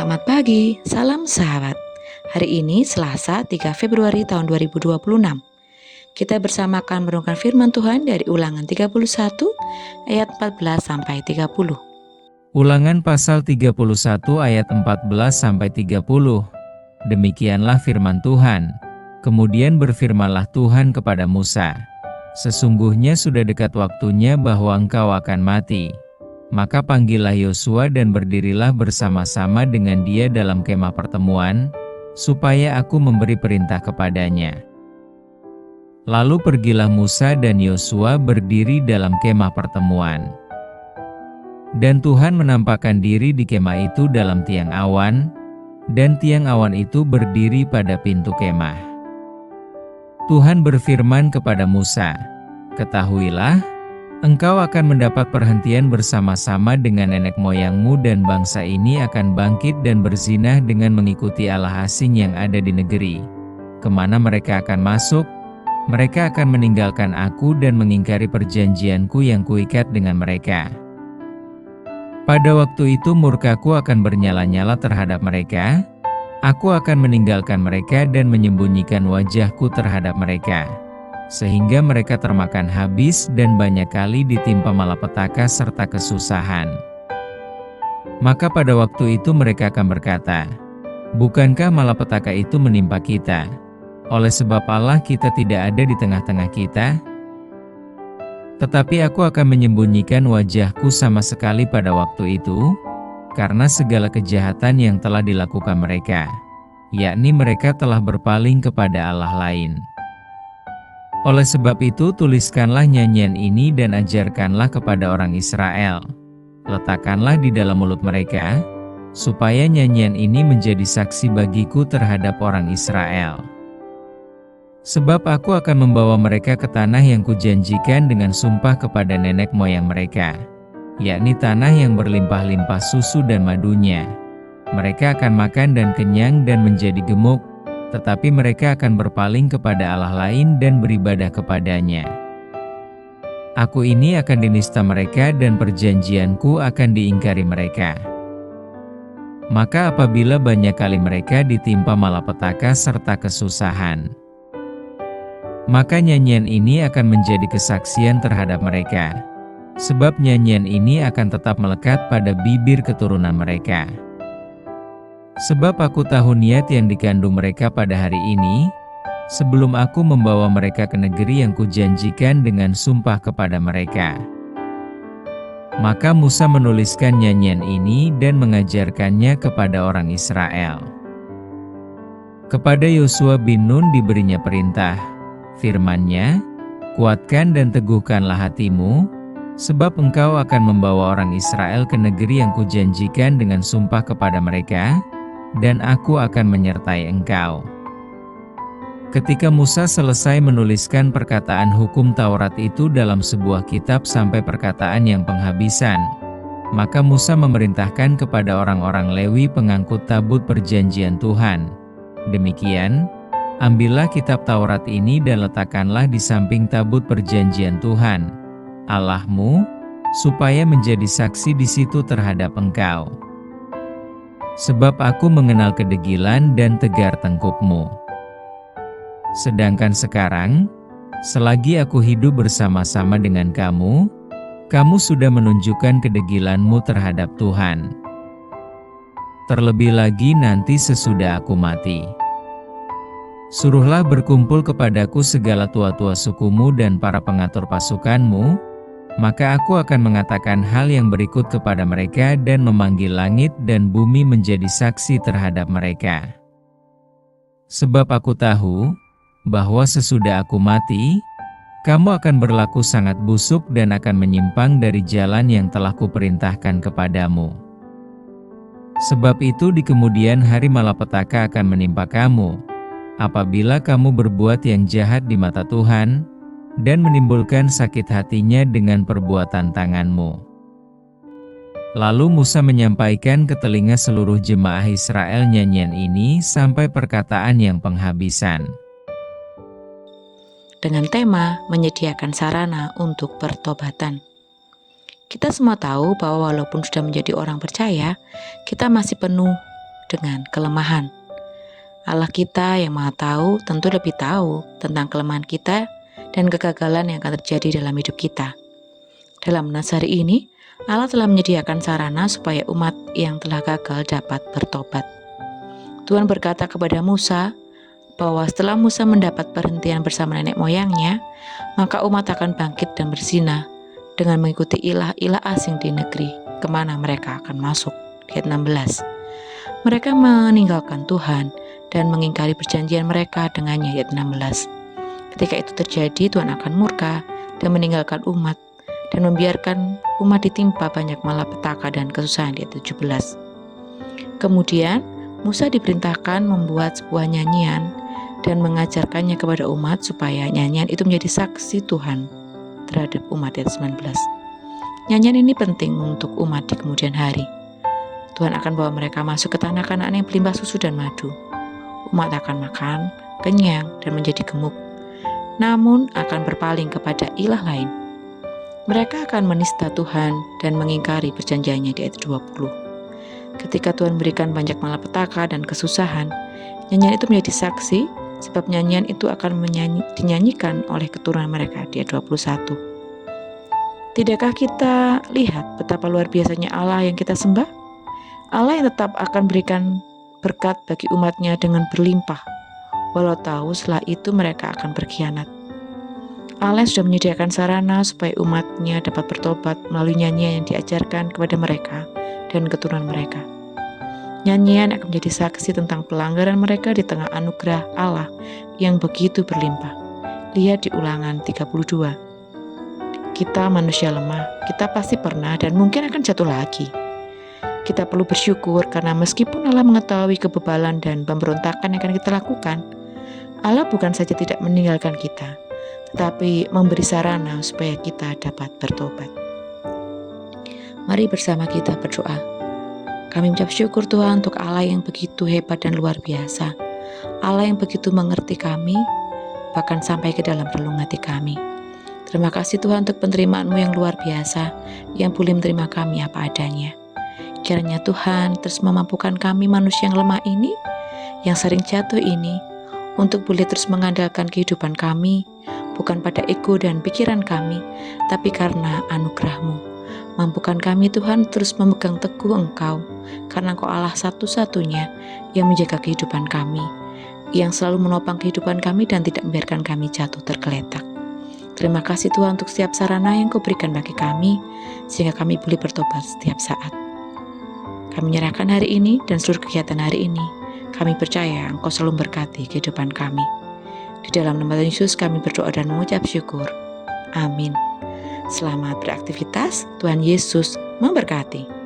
Selamat pagi, salam sahabat. Hari ini Selasa 3 Februari tahun 2026. Kita bersama akan merenungkan firman Tuhan dari Ulangan 31 ayat 14 sampai 30. Ulangan pasal 31 ayat 14 sampai 30. Demikianlah firman Tuhan. Kemudian berfirmanlah Tuhan kepada Musa, "Sesungguhnya sudah dekat waktunya bahwa engkau akan mati. Maka panggillah Yosua dan berdirilah bersama-sama dengan dia dalam kemah pertemuan, supaya aku memberi perintah kepadanya." Lalu pergilah Musa dan Yosua berdiri dalam kemah pertemuan. Dan Tuhan menampakkan diri di kemah itu dalam tiang awan, dan tiang awan itu berdiri pada pintu kemah. Tuhan berfirman kepada Musa, "Ketahuilah, engkau akan mendapat perhentian bersama-sama dengan nenek moyangmu, dan bangsa ini akan bangkit dan berzinah dengan mengikuti allah asing yang ada di negeri. Kemana mereka akan masuk, mereka akan meninggalkan aku dan mengingkari perjanjianku yang kuikat dengan mereka. Pada waktu itu murkaku akan bernyala-nyala terhadap mereka, aku akan meninggalkan mereka dan menyembunyikan wajahku terhadap mereka, sehingga mereka termakan habis dan banyak kali ditimpa malapetaka serta kesusahan. Maka pada waktu itu mereka akan berkata, 'Bukankah malapetaka itu menimpa kita? Oleh sebab Allah kita tidak ada di tengah-tengah kita?' Tetapi aku akan menyembunyikan wajahku sama sekali pada waktu itu, karena segala kejahatan yang telah dilakukan mereka, yakni mereka telah berpaling kepada Allah lain. Oleh sebab itu tuliskanlah nyanyian ini dan ajarkanlah kepada orang Israel. Letakkanlah di dalam mulut mereka, supaya nyanyian ini menjadi saksi bagiku terhadap orang Israel. Sebab aku akan membawa mereka ke tanah yang kujanjikan dengan sumpah kepada nenek moyang mereka, yakni tanah yang berlimpah-limpah susu dan madunya. Mereka akan makan dan kenyang dan menjadi gemuk, tetapi mereka akan berpaling kepada Allah lain dan beribadah kepadanya. Aku ini akan dinista mereka dan perjanjianku akan diingkari mereka. Maka apabila banyak kali mereka ditimpa malapetaka serta kesusahan, maka nyanyian ini akan menjadi kesaksian terhadap mereka, sebab nyanyian ini akan tetap melekat pada bibir keturunan mereka. Sebab aku tahu niat yang dikandung mereka pada hari ini, sebelum aku membawa mereka ke negeri yang kujanjikan dengan sumpah kepada mereka." Maka Musa menuliskan nyanyian ini dan mengajarkannya kepada orang Israel. Kepada Yosua bin Nun diberinya perintah, firman-Nya, "Kuatkan dan teguhkanlah hatimu, sebab engkau akan membawa orang Israel ke negeri yang kujanjikan dengan sumpah kepada mereka, dan aku akan menyertai engkau." Ketika Musa selesai menuliskan perkataan hukum Taurat itu dalam sebuah kitab sampai perkataan yang penghabisan, maka Musa memerintahkan kepada orang-orang Lewi pengangkut tabut perjanjian Tuhan, "Demikian, ambillah kitab Taurat ini dan letakkanlah di samping tabut perjanjian Tuhan, Allahmu, supaya menjadi saksi di situ terhadap engkau. Sebab aku mengenal kedegilan dan tegar tengkukmu. Sedangkan sekarang, selagi aku hidup bersama-sama dengan kamu, kamu sudah menunjukkan kedegilanmu terhadap Tuhan. Terlebih lagi nanti sesudah aku mati. Suruhlah berkumpul kepadaku segala tua-tua sukumu dan para pengatur pasukanmu, maka aku akan mengatakan hal yang berikut kepada mereka dan memanggil langit dan bumi menjadi saksi terhadap mereka. Sebab aku tahu bahwa sesudah aku mati, kamu akan berlaku sangat busuk dan akan menyimpang dari jalan yang telah kuperintahkan kepadamu. Sebab itu di kemudian hari malapetaka akan menimpa kamu, apabila kamu berbuat yang jahat di mata Tuhan, dan menimbulkan sakit hatinya dengan perbuatan tanganmu." Lalu Musa menyampaikan ke telinga seluruh jemaah Israel nyanyian ini sampai perkataan yang penghabisan, dengan tema menyediakan sarana untuk pertobatan. Kita semua tahu bahwa walaupun sudah menjadi orang percaya, kita masih penuh dengan kelemahan. Allah kita yang Maha Tahu tentu lebih tahu tentang kelemahan kita dan kegagalan yang akan terjadi dalam hidup kita. Dalam nas hari ini, Allah telah menyediakan sarana supaya umat yang telah gagal dapat bertobat. Tuhan berkata kepada Musa bahwa setelah Musa mendapat perhentian bersama nenek moyangnya, maka umat akan bangkit dan berzina dengan mengikuti ilah-ilah asing di negeri kemana mereka akan masuk. Di ayat 16. Mereka meninggalkan Tuhan dan mengingkari perjanjian mereka dengannya. Ayat 16. Ketika itu terjadi, Tuhan akan murka dan meninggalkan umat dan membiarkan umat ditimpa banyak malapetaka dan kesusahan. Di ayat 17. Kemudian Musa diperintahkan membuat sebuah nyanyian dan mengajarkannya kepada umat supaya nyanyian itu menjadi saksi Tuhan terhadap umat. Ayat 19. Nyanyian ini penting untuk umat di kemudian hari. Tuhan akan bawa mereka masuk ke tanah Kanaan yang berlimpah susu dan madu. Umat akan makan, kenyang, dan menjadi gemuk, namun akan berpaling kepada ilah lain. Mereka akan menista Tuhan dan mengingkari perjanjiannya. Di ayat 20. Ketika Tuhan berikan banyak malapetaka dan kesusahan, nyanyian itu menjadi saksi, sebab nyanyian itu akan dinyanyikan oleh keturunan mereka. Di ayat 21. Tidakkah kita lihat betapa luar biasanya Allah yang kita sembah? Allah yang tetap akan berikan berkat bagi umatnya dengan berlimpah, walau tahu setelah itu mereka akan berkhianat. Allah sudah menyediakan sarana supaya umatnya dapat bertobat melalui nyanyian yang diajarkan kepada mereka dan keturunan mereka. Nyanyian akan menjadi saksi tentang pelanggaran mereka di tengah anugerah Allah yang begitu berlimpah. Lihat di Ulangan 32. Kita manusia lemah, kita pasti pernah dan mungkin akan jatuh lagi. Kita perlu bersyukur karena meskipun Allah mengetahui kebebalan dan pemberontakan yang akan kita lakukan, Allah bukan saja tidak meninggalkan kita, tetapi memberi sarana supaya kita dapat bertobat. Mari bersama kita berdoa. Kami mengucap syukur Tuhan untuk Allah yang begitu hebat dan luar biasa. Allah yang begitu mengerti kami, bahkan sampai ke dalam relung hati kami. Terima kasih Tuhan untuk penerimaan-Mu yang luar biasa, yang boleh menerima kami apa adanya. Kiranya Tuhan terus memampukan kami manusia yang lemah ini, yang sering jatuh ini, untuk boleh terus mengandalkan kehidupan kami, bukan pada ego dan pikiran kami, tapi karena anugerah-Mu. Mampukan kami Tuhan terus memegang teguh Engkau, karena Engkau Allah satu-satunya yang menjaga kehidupan kami, yang selalu menopang kehidupan kami dan tidak membiarkan kami jatuh tergeletak. Terima kasih Tuhan untuk setiap sarana yang Kau berikan bagi kami, sehingga kami boleh bertobat setiap saat. Kami menyerahkan hari ini dan seluruh kegiatan hari ini. Kami percaya Engkau selalu memberkati kehidupan kami. Di dalam nama Tuhan Yesus kami berdoa dan mengucap syukur. Amin. Selamat beraktivitas, Tuhan Yesus memberkati.